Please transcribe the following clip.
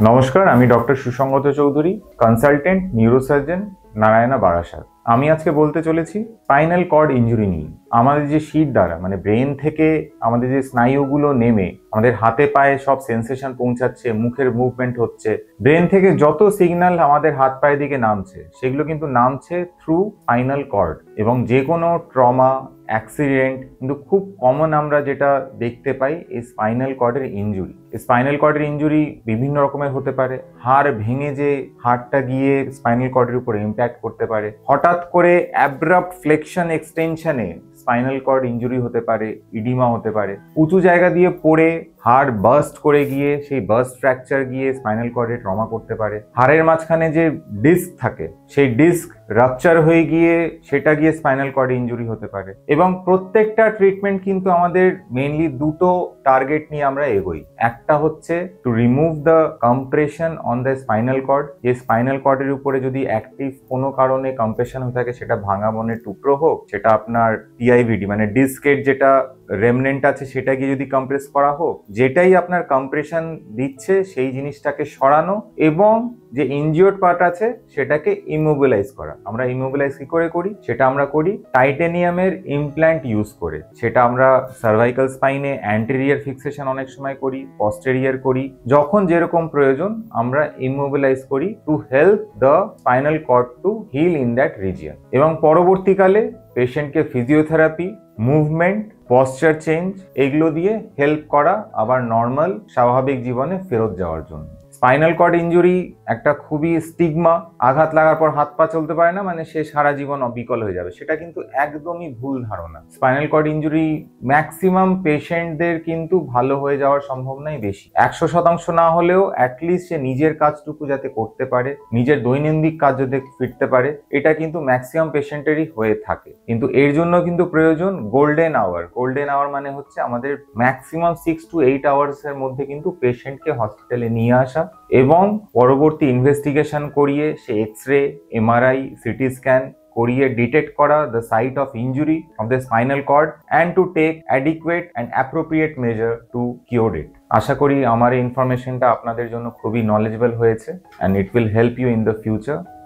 নমস্কার, আমি doctor Susangata Chowdhury, consultant neurosurgeon, Narayana Barasat. আমি আজকে বলতে চলেছি স্পাইনাল কর্ড ইনজুরি নিয়ে। আমাদের যে শির দ্বারা মানে ব্রেন থেকে আমাদের যে স্নায়ুগুলো নেমে আমাদের হাতে পায়ে সব সেন্সেশন পৌঁছাচ্ছে, মুখের মুভমেন্ট হচ্ছে, ব্রেন থেকে যত সিগন্যাল আমাদের হাত পায়ের দিকে নামছে সেগুলো কিন্তু নামছে থ্রু স্পাইনাল কর্ড। এবং যে কোনো ট্রমা, অ্যাক্সিডেন্ট কিন্তু খুব কমন আমরা যেটা দেখতে পাই এই স্পাইনাল কর্ডের ইনজুরি। স্পাইনাল কর্ডের ইনজুরি বিভিন্ন রকমের হতে পারে। হাড় ভেঙে যে হাড়টা গিয়ে স্পাইনাল কর্ডের উপরে ইম্প্যাক্ট করতে পারে, হঠাৎ করে অ্যাব্রাপ্ট ফ্লেকশন এক্সটেনশনে স্পাইনাল কর্ড ইনজুরি হতে পারে, ইডিমা হতে পারে। উঁচু জায়গা দিয়ে পড়ে হাড় বার্স্ট করে গিয়ে সেই বার্স্ট ফ্র্যাকচার গিয়ে স্পাইনাল কর্ডে ট্রমা করতে পারে। হাড়ের মাঝখানে যে ডিস্ক থাকে সেই ডিস্ক রাপচার হয়ে গিয়ে সেটা গিয়ে স্পাইনাল কর্ডে ইনজুরি হতে পারে। এবং প্রত্যেকটা ট্রিটমেন্ট কিন্তু আমাদের মেইনলি দুটো টার্গেট নিয়ে আমরা এগোই। একটা হচ্ছে to remove the compression on the spinal cord. যে স্পাইনাল কর্ডের উপরে যদি অ্যাক্টিভ কোনো কারণে কম্প্রেশন হয়ে থাকে, সেটা ভাঙা বনের টুকরো হোক, সেটা আপনার পিআইভিডি মানে ডিস্কের যেটা রেমনেন্ট আছে সেটা গিয়ে যদি কম্প্রেস করা হোক, যেটাই আপনার কম্প্রেশন দিচ্ছে সেই জিনিসটাকে সরানো এবং যে ইনজিওর্ড পার্ট আছে সেটাকে ইমোবিলাইজ করা। আমরা ইমোবিলাইজ কি করে করি? সেটা আমরা করি টাইটেনিয়ামের ইমপ্ল্যান্ট ইউজ করে। সেটা আমরা সার্ভাইকাল স্পাইনে অ্যান্টেরিয়ার ফিক্সেশন অনেক সময় করি, পস্টেরিয়ার করি, যখন যেরকম প্রয়োজন আমরা ইমোবিলাইজ করি to help the spinal cord to heal in that region. এবং পরবর্তীকালে পেশেন্টকে ফিজিওথেরাপি, মুভমেন্ট, পশ্চার চেঞ্জ এগুলো দিয়ে হেল্প করা আবার নর্মাল স্বাভাবিক জীবনে ফেরত যাওয়ার জন্য। স্পাইনাল কর্ড ইনজুরি একটা খুবই স্টিগমা। আঘাত লাগার পর হাত পা চলতে পারে না মানে সে সারা জীবন অবিকল হয়ে যাবে, সেটা কিন্তু একদমই ভুল ধারণা। স্পাইনাল কর্ড ইনজুরি ম্যাক্সিমাম পেশেন্টদের কিন্তু ভালো হয়ে যাওয়ার সম্ভাবনাই বেশি। 100% না হলেও অ্যাটলিস্ট সে নিজের কাজটুকু যাতে করতে পারে, নিজের দৈনন্দিন কাজ যাতে ফিরতে পারে, এটা কিন্তু ম্যাক্সিমাম পেশেন্টেরই হয়ে থাকে। কিন্তু এর জন্য কিন্তু প্রয়োজন গোল্ডেন আওয়ার। গোল্ডেন আওয়ার মানে হচ্ছে আমাদের ম্যাক্সিমাম 6 to 8 আওয়ার্স এর মধ্যে কিন্তু পেশেন্টকে হসপিটালে নিয়ে আসা এবং পরবর্তী ইনভেস্টিগেশন করিয়ে সে এক্স-রে, এমআরআই, সিটি স্ক্যান করিয়ে ডিটেক্ট করা the site of injury of the spinal cord and to take adequate and appropriate measure to cure it. আশা করি আমার এই ইনফরমেশনটা আপনাদের জন্য খুবই নলেজেবল হয়েছে and it will help you in the future.